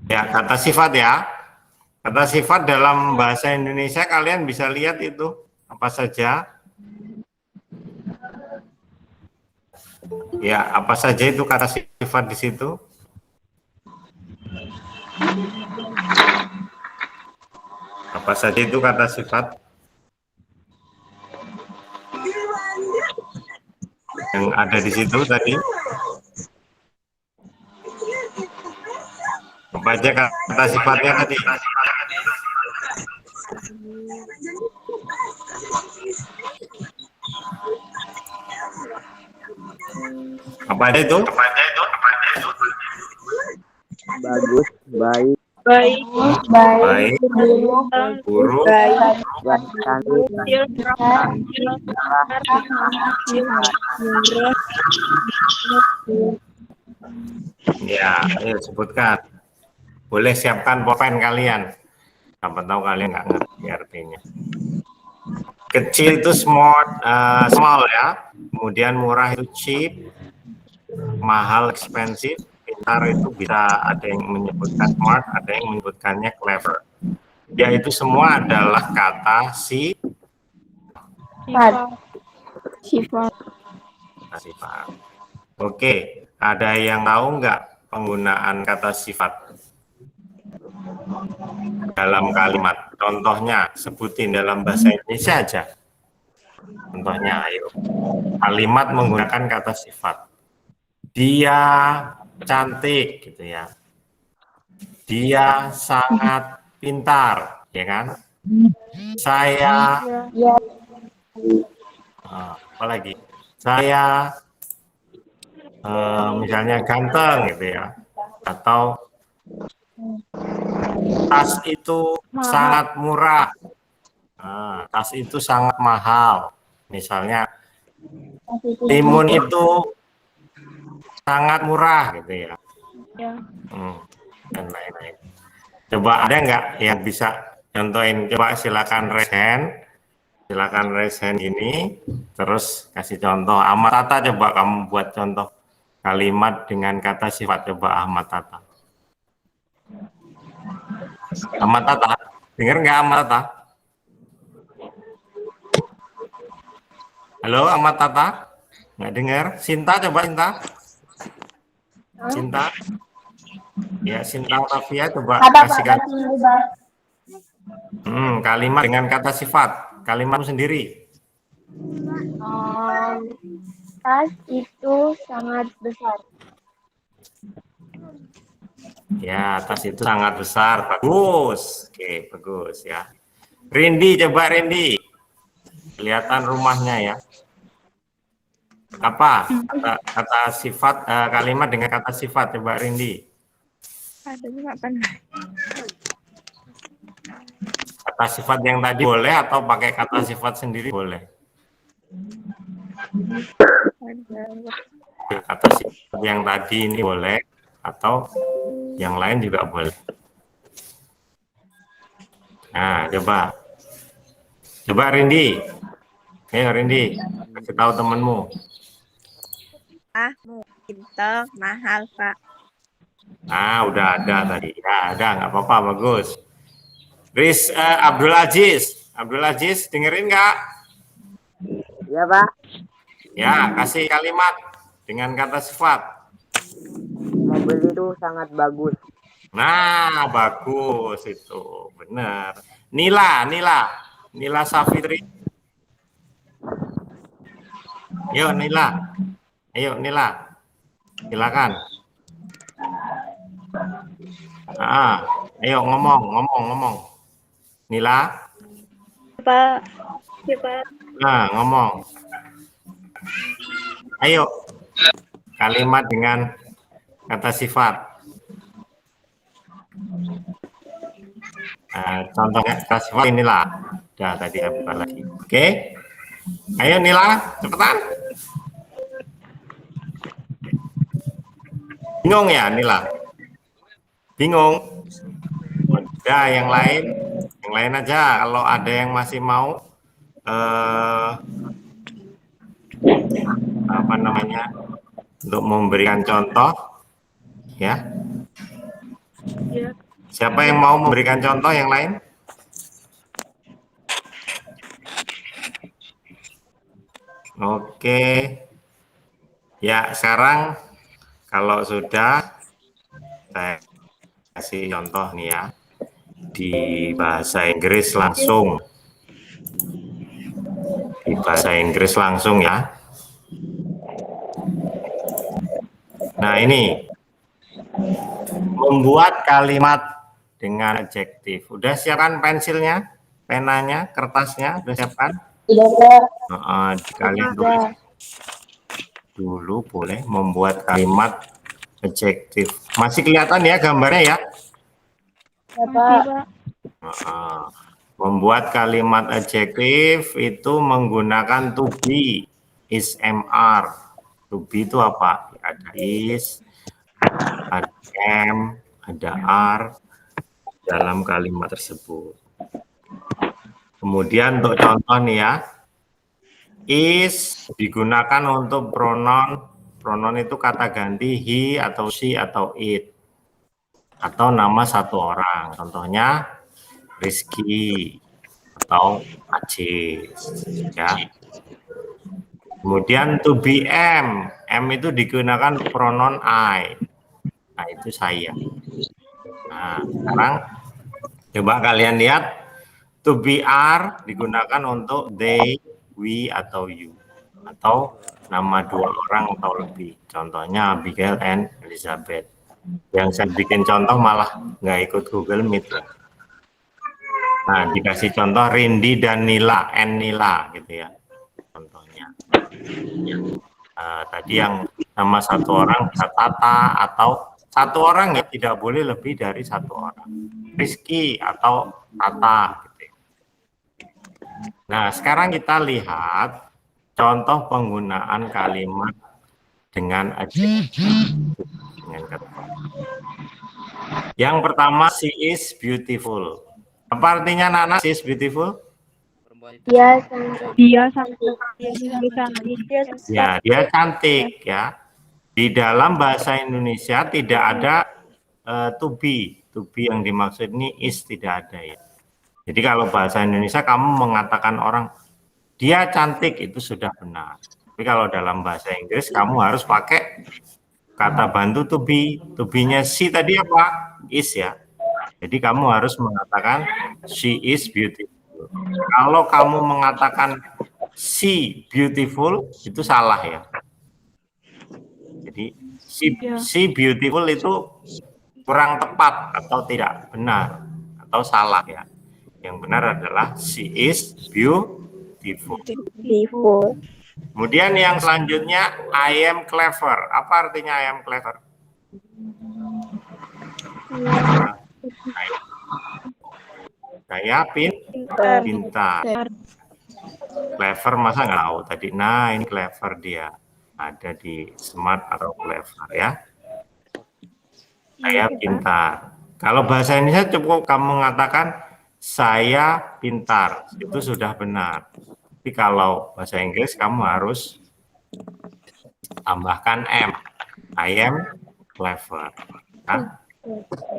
Ya, kata sifat ya. Kata sifat dalam bahasa Indonesia kalian bisa lihat itu apa saja. Ya, apa saja itu kata sifat di situ? Apa saja itu kata sifat? Yang ada di situ tadi? Apa aja kata sifatnya tadi? Apa aja itu? Bagus, baik, Baik, buruk, cantik, ya, ayo sebutkan. Boleh siapkan pulpen kalian. Siapa tahu kalian nggak ngerti artinya. Kecil itu small ya. Kemudian murah itu cheap. Mahal expensive. Pintar itu bisa ada yang menyebutkan smart, ada yang menyebutkannya clever. Ya, itu semua adalah kata Sifat. sifat. Oke, ada yang tahu nggak penggunaan kata sifat dalam kalimat? Contohnya, sebutin dalam bahasa Indonesia aja. Contohnya, ayo. Kalimat menggunakan kata sifat. Dia cantik, gitu ya. Dia sangat pintar, ya kan? Saya, apa lagi? Saya, misalnya ganteng, gitu ya. Atau tas itu sangat murah. Nah, tas itu sangat mahal. Misalnya timun itu sangat murah, gitu ya. Dan lain-lain. Coba ada nggak yang bisa contohin? Coba silakan raise hand. Silakan raise hand ini. Terus kasih contoh. Ahmad Tata, coba kamu buat contoh kalimat dengan kata sifat. Coba Ahmad Tata. Ahmad Tata, dengar nggak Ahmad Tata? Halo Ahmad Tata, nggak dengar? Sinta, coba Sinta. Sinta, ya Sinta Tafia, coba kasih kalimat dengan kata sifat. Kalimat sendiri. Tas itu sangat besar. Ya, tas itu sangat besar. Bagus. Oke, bagus ya. Rindi, coba Rindi. Kelihatan rumahnya ya. Apa kata sifat, kalimat dengan kata sifat? Coba Rindi. Kata sifat yang tadi boleh atau pakai kata sifat sendiri boleh? Kata sifat yang tadi ini boleh atau yang lain juga boleh. Nah, coba Rindi. Ayo Rindi, kasih tahu temanmu. Pintar, mahal, Pak. Nah, udah ada tadi. Ya, ada, nggak apa-apa, bagus. Abdul Aziz, dengerin nggak? ya Pak. Ya, kasih kalimat dengan kata sifat. Mobil itu sangat bagus. Nah, bagus itu, benar. Nila Safitri. Yuk Nila, silakan. Ayo ngomong. Nila. Pak. Nah, ngomong. Ayo, kalimat dengan kata sifat. Contohnya kata sifat inilah. Udah tadi ya, bukan lagi. Oke. Ayo Nila, cepetan. Bingung ya Nila? Bingung? Ya, yang lain aja. Kalau ada yang masih mau apa namanya, untuk memberikan contoh, ya. Siapa yang mau memberikan contoh yang lain? Oke. Ya, sekarang kalau sudah saya kasih contoh nih ya. Di bahasa Inggris langsung. Di bahasa Inggris langsung ya. Nah, ini membuat kalimat dengan adjektif. Udah siapkan pensilnya, penanya, kertasnya, udah siapkan? Kalian tulis dulu boleh membuat kalimat adjektif. Masih kelihatan ya gambarnya ya? Membuat kalimat adjektif itu menggunakan to be, is, mr. To be itu apa? Ada is, ada am, ada are dalam kalimat tersebut. Kemudian untuk contoh nih ya, is digunakan untuk pronoun. Pronoun itu kata ganti he atau she atau it. Atau nama satu orang. Contohnya Rizky atau Aziz. Ya. Kemudian to be am. Am itu digunakan pronoun I. Nah, itu saya. Nah, sekarang coba kalian lihat. To be are digunakan untuk they, we, atau you. Atau nama dua orang atau lebih. Contohnya Abigail and Elizabeth. Yang saya bikin contoh malah nggak ikut Google Meet. Nah, dikasih contoh Rindi dan Nila, and Nila gitu ya. Contohnya. Tadi yang nama satu orang bisa Tata, atau satu orang ya tidak boleh lebih dari satu orang. Rizky atau Tata. Gitu. Nah, sekarang kita lihat contoh penggunaan kalimat dengan adjektif. Yang pertama, she is beautiful. Apa artinya Nana, she is beautiful? Dia cantik. Ya, dia cantik ya. Di dalam bahasa Indonesia tidak ada to be. To be yang dimaksud ini is tidak ada ya. Jadi kalau bahasa Indonesia kamu mengatakan orang dia cantik itu sudah benar. Tapi kalau dalam bahasa Inggris kamu harus pakai kata bantu to be. To be-nya she tadi apa? Is ya. Jadi kamu harus mengatakan she is beautiful. Kalau kamu mengatakan she beautiful itu salah ya. Jadi she beautiful itu kurang tepat atau tidak benar atau salah ya. Yang benar adalah she is beautiful. Kemudian yang selanjutnya I am clever. Apa artinya I am clever? Saya pintar. Clever masa nggak tahu tadi. Nah, ini clever dia. Ada di smart atau clever ya. Saya pintar. Kalau bahasa Indonesia cukup kamu mengatakan saya pintar. Itu sudah benar. Tapi kalau bahasa Inggris kamu harus tambahkan am. I am clever. Nah,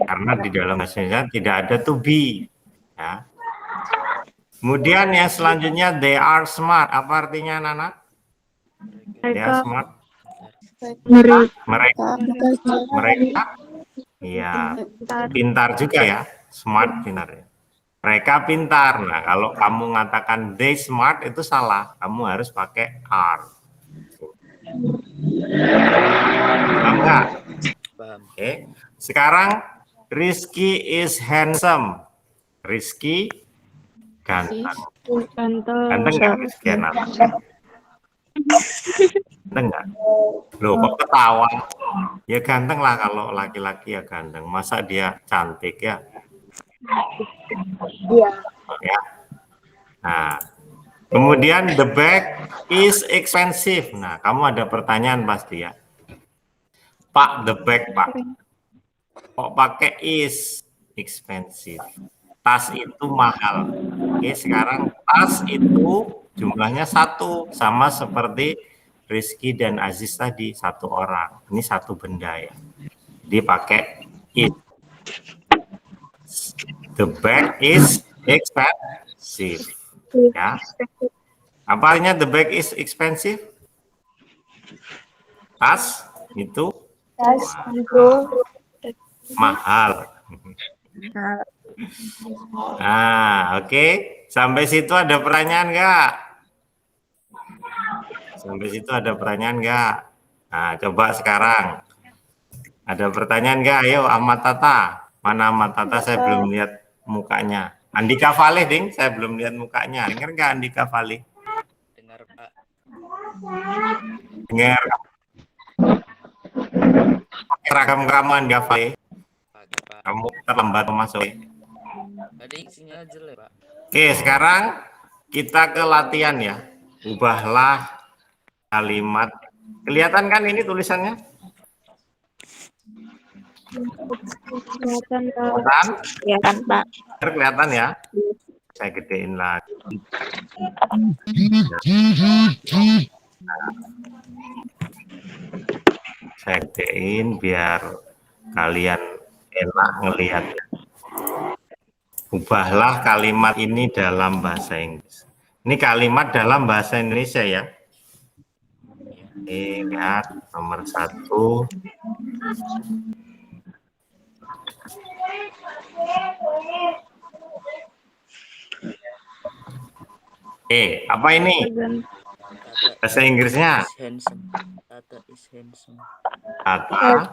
karena di dalam bahasa Indonesia tidak ada to be. Ya. Kemudian yang selanjutnya they are smart. Apa artinya Nana? They are smart. Mereka iya, pintar juga ya. Smart pintar ya. Mereka pintar. Nah, kalau kamu mengatakan they smart itu salah. Kamu harus pakai are. Paham nggak? Oke. Sekarang Rizky is handsome. Rizky ganteng. Ganteng nggak Rizky? Ganteng nggak? Loh, kok ketawa? Ya ganteng lah kalau laki-laki ya ganteng. Masa dia cantik ya? Iya. Ya. Nah, kemudian the bag is expensive. Nah, kamu ada pertanyaan pasti ya. Pak, the bag Pak. Kok pakai is expensive? Tas itu mahal. Oke, sekarang tas itu jumlahnya 1 sama seperti Rizky dan Aziz tadi, satu orang. Ini satu benda ya. Jadi pakai is. The bag is expensive. Ya. Apa artinya the bag is expensive? Tas itu mahal. Nah, oke. Sampai situ ada pertanyaan nggak? Sampai situ ada pertanyaan nggak? Nah, coba sekarang. Ada pertanyaan nggak? Ayo, Ahmad Tata. Mana Ahmad Tata? Saya belum lihat mukanya. Andika Valeh, Ding. Saya belum lihat mukanya. Dengar nggak Andika Valeh? Dengar, Pak. Dengar. Seragam kamu Andika Valeh. Pak. Kamu terlambat masuk. Tadi sinyal jelek, Pak. Oke, sekarang kita ke latihan ya. Ubahlah kalimat. Kelihatan kan ini tulisannya? Kelihatan, Pak. Kelihatan? Ya kan, Pak? Kelihatan ya? Saya gedein lagi. Saya gedein biar kalian enak ngelihatnya. Ubahlah kalimat ini dalam bahasa Inggris. Ini kalimat dalam bahasa Indonesia ya. Ini lihat nomor 1. Apa ini? Bahasa Inggrisnya? Handsome. Tata is handsome. Tata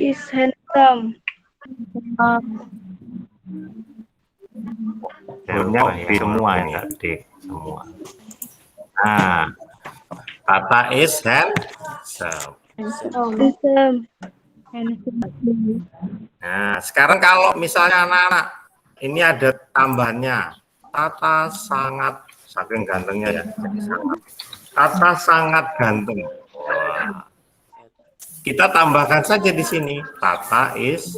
is handsome. Jawabnya B semua ya, D semua. Nah, Tata is handsome. Nah, sekarang kalau misalnya anak-anak ini ada tambahannya, Tata sangat, saking gantengnya ya, jadi sangat. Tata sangat ganteng. Wah. Kita tambahkan saja di sini, Tata is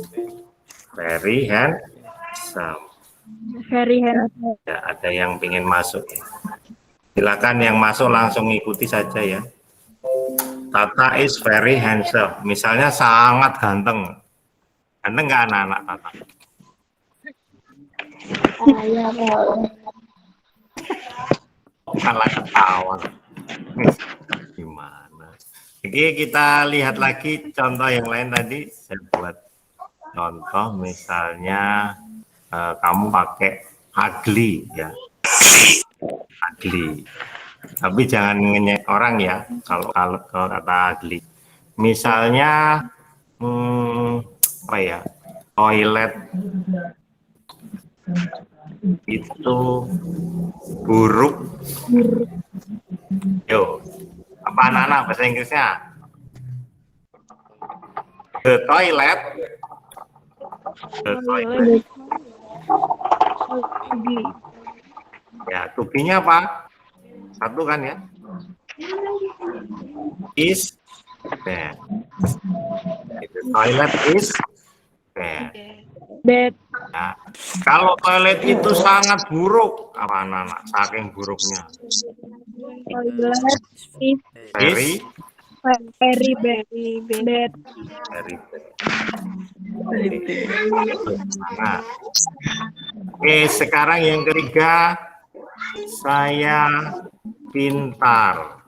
very handsome. Ya, ada yang ingin masuk. Silakan yang masuk langsung ikuti saja ya. Tata is very handsome. Misalnya sangat ganteng. Ganteng nggak anak-anak Tata? Malah ketawa. Gimana? Oke, kita lihat lagi contoh yang lain tadi. Saya buat contoh misalnya kamu pakai ugly ya. Ugly. Tapi jangan ngenyek orang ya kalau kata ugly. Misalnya apa ya? Toilet itu buruk. Yo, apa anak-anak bahasa Inggrisnya? The toilet. The toilet. Ya, tubinya apa? Satu kan ya? Is bad. The toilet is bad. Nah, kalau toilet itu sangat buruk, apa anak-anak? Saking buruknya. Very bad. Very bad. Nah, oke, sekarang yang ketiga, saya pintar.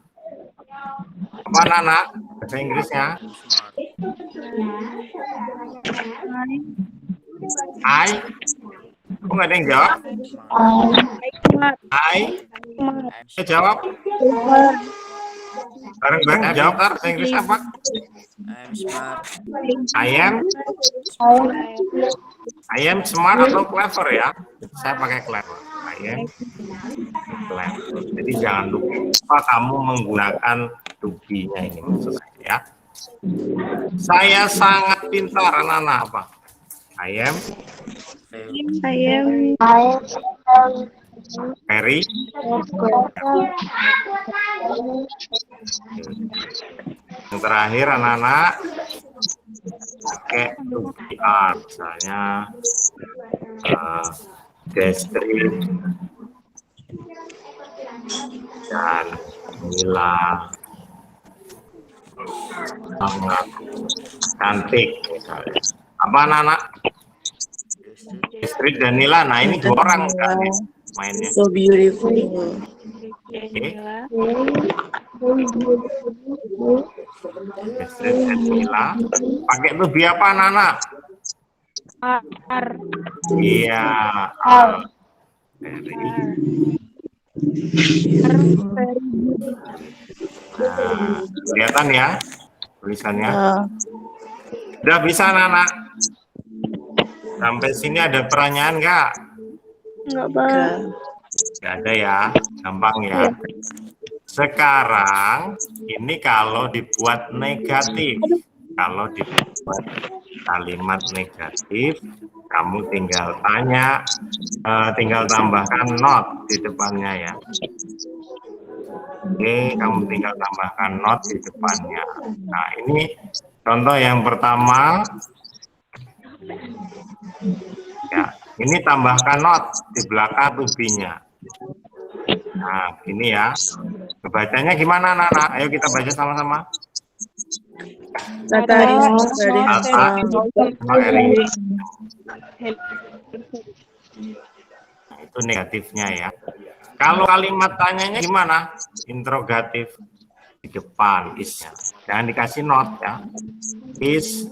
Apa anak-anak? Bahasa Inggrisnya? Kok nggak ada yang jawab? Saya jawab. Bareng-bareng jawab, bahasa Inggris apa? I'm smart. I am smart atau clever ya? Saya pakai clever. I am clever. Jadi jangan lupa kamu menggunakan to-be-nya ini maksudnya ya. Saya sangat pintar, anak-anak apa? I am very. Yang terakhir anak-anak pakai to be are, misalnya Destri, dan Mila sangat cantik misalnya. Apa anak-anak? Destri dan Nila. Nah ini 2 orang kan ya, mainnya. So beautiful. Oke. Destri dan Nila. Pakai tubi apa anak-anak? R. Iya. Very. Nah, kelihatan ya tulisannya. Udah bisa anak-anak? Sampai sini ada pertanyaan nggak? Enggak, Pak. Nggak ada ya, gampang ya. Sekarang ini kalau dibuat negatif, kalau dibuat kalimat negatif, kamu tinggal tanya, tinggal tambahkan not di depannya ya. Oke, kamu tinggal tambahkan not di depannya. Nah, ini contoh yang pertama. Ya, ini tambahkan not di belakang tubinya. Nah, ini ya. Bacanya gimana, anak-anak? Ayo kita baca sama-sama. Tata is very Tata very. Nah, itu negatifnya ya. Kalau kalimat tanyanya gimana? Interrogatif di depan is-nya. Jangan dikasih not ya. Is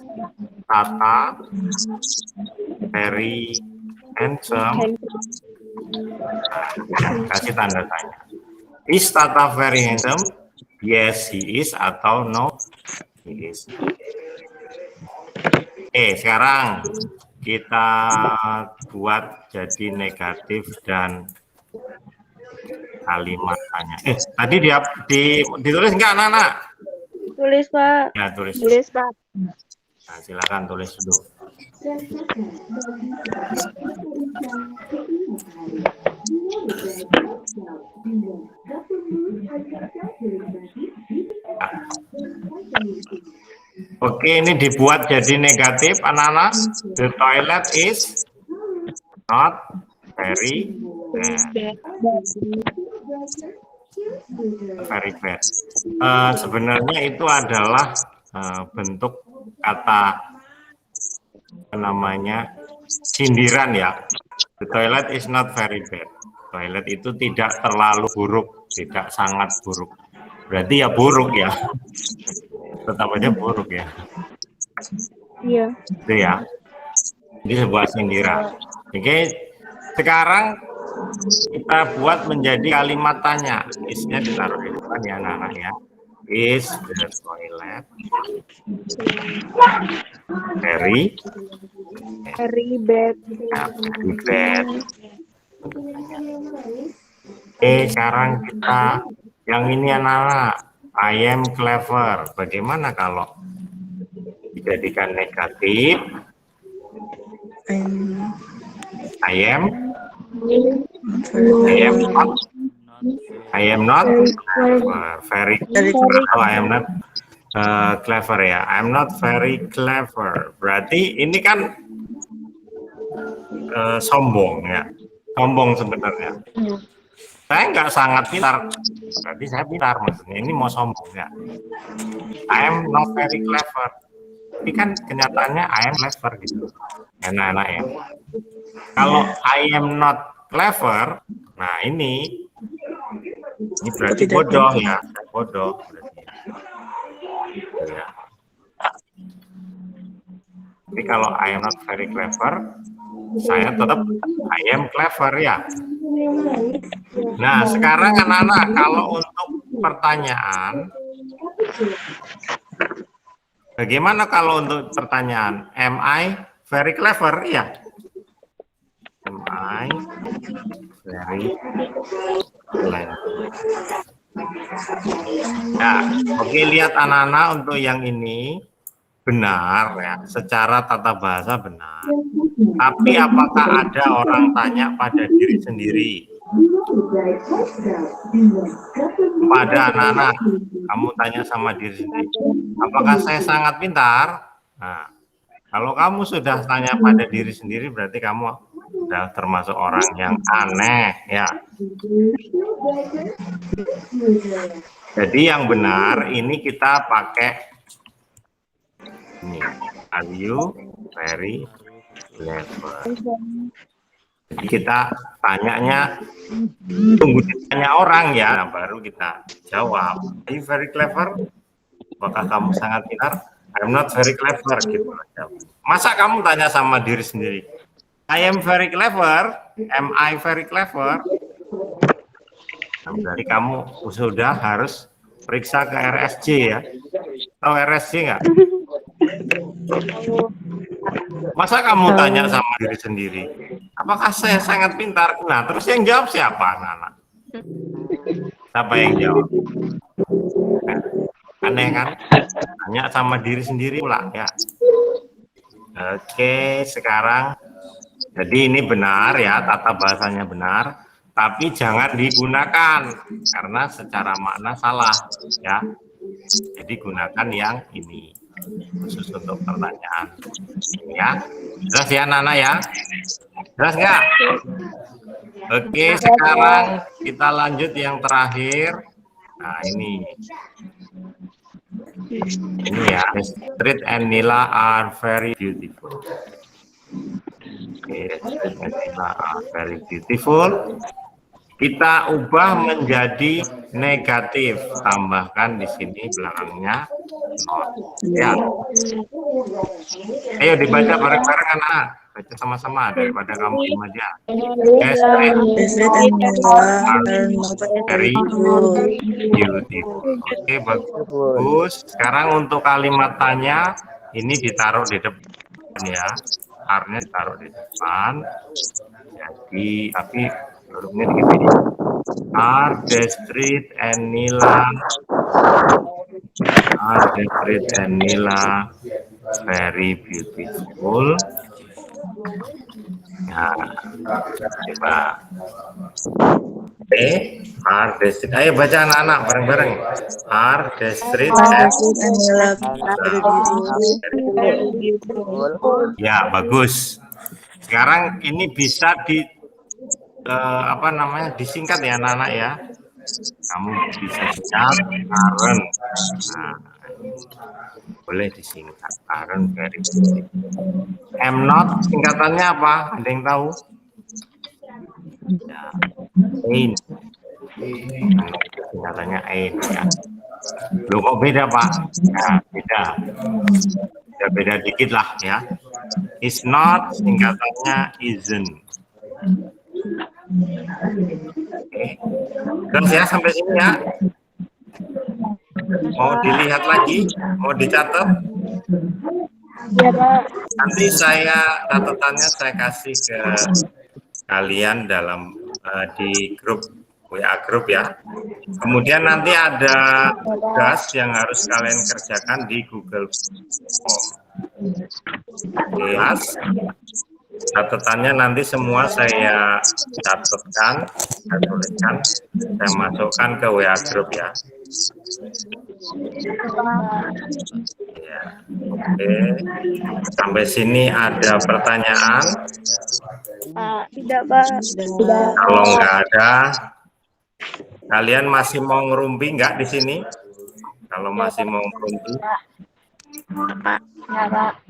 Tata very handsome? Kasih tanda tanya. Is Tata very handsome? Yes, he is, atau no, he is. Sekarang kita buat jadi negatif dan kalimat tanya. Tadi ditulis nggak anak-anak? Tulis, Pak. Ya, tulis. Tulis, Pak. Nah, silakan tulis dulu. Oke, ini dibuat jadi negatif, anak-anak. The toilet is not very bad. Very bad. Sebenarnya itu adalah bentuk kata namanya sindiran ya. The toilet is not very bad. Toilet itu tidak terlalu buruk, tidak sangat buruk. Berarti ya buruk ya. Tetap aja buruk ya. Iya. Itu ya. Ini sebuah sindiran. Oke. Sekarang kita buat menjadi kalimat tanya. Is-nya ditaruh di depan ya anak-anak ya. Is the toilet very bad. ya, very bad. Sekarang kita yang ini anak-anak. I am clever. Bagaimana kalau dijadikan negatif? I am not. I am not very atau I am not clever ya. I am not very clever. Berarti ini kan sombong ya. Sombong sebenarnya. Saya nggak sangat pintar. Berarti saya pintar maksudnya. Ini mau sombong ya. I am not very clever. Ini kan kenyataannya I am clever gitu. Enak-enak ya. Kalau I am not clever, nah ini berarti bodoh ya, bodoh berarti. Ya. Tapi kalau I am not very clever, saya tetap I am clever ya. Nah sekarang anak-anak kalau untuk pertanyaan, bagaimana kalau untuk pertanyaan? Am I very clever? Ya. Am I very clever? Nah, oke, lihat anak-anak untuk yang ini benar ya, secara tata bahasa benar. Tapi apakah ada orang tanya pada diri sendiri? Pada anak-anak, kamu tanya sama diri sendiri, apakah saya sangat pintar? Nah, kalau kamu sudah tanya pada diri sendiri, berarti kamu Sudah termasuk orang yang aneh ya. Jadi yang benar ini kita pakai ini. Are you very clever? Jadi kita tanyanya, tunggu ditanya orang ya, nah, baru kita jawab. Are you very clever? Apakah kamu sangat pintar? I'm not very clever gitu. Masa kamu tanya sama diri sendiri? I am very clever. Am I very clever? Nah, dari kamu sudah harus periksa ke RSJ ya. Tahu RSJ nggak? Masa kamu tanya sama diri sendiri, apakah saya sangat pintar? Nah, terus yang jawab siapa, anak-anak? Siapa yang jawab? Aneh kan? Tanya sama diri sendiri pula ya. Oke, sekarang jadi ini benar ya, tata bahasanya benar, tapi jangan digunakan karena secara makna salah ya. Jadi gunakan yang ini khusus untuk pertanyaan ini ya. Jelas ya Nana ya? Jelas nggak? Oke, sekarang kita lanjut yang terakhir. Nah ini ya, Astrid and Nila are very beautiful. Oke, Astrid and Nila are very beautiful. Kita ubah menjadi negatif, tambahkan di sini belakangnya not. Ya. Ayo dibaca bareng-bareng anak, baca sama-sama daripada kamu diam aja. Astrid very beautiful. Oke, bagus. Sekarang untuk kalimat tanya ini ditaruh di depan ya, are-nya ditaruh di depan. Jadi tapi hurufnya dikit ya. Are Astrid and Nila very beautiful? Nah, coba. Are Astrid. Ayo baca anak-anak bareng-bareng. Are Astrid and Nila very beautiful? Ya, bagus. Sekarang ini bisa disingkat ya anak-anak ya. Kamu bisa singkat Aaron. Nah, boleh disingkat Aaron very beautiful. I'm not singkatannya apa? Ada yang tahu? Ya, ain't. Singkatannya ain't ya. Loh kok beda Pak? Nah, beda dikit lah ya. Is not singkatannya isn't. Oke. Terus ya sampai sini ya. Mau dilihat lagi? Mau dicatat? Ya Pak. Nanti catatannya saya kasih ke kalian dalam di grup WA grup ya. Kemudian nanti ada tugas yang harus kalian kerjakan di Google Form. Jelas? Catatannya nanti semua saya catatkan, saya tuliskan, saya masukkan ke WA grup ya. Ya, oke. Sampai sini ada pertanyaan? Tidak Pak. Kalau nggak ada, kalian masih mau ngerumpi nggak di sini? Kalau masih mau ngerumpi? Ya Pak.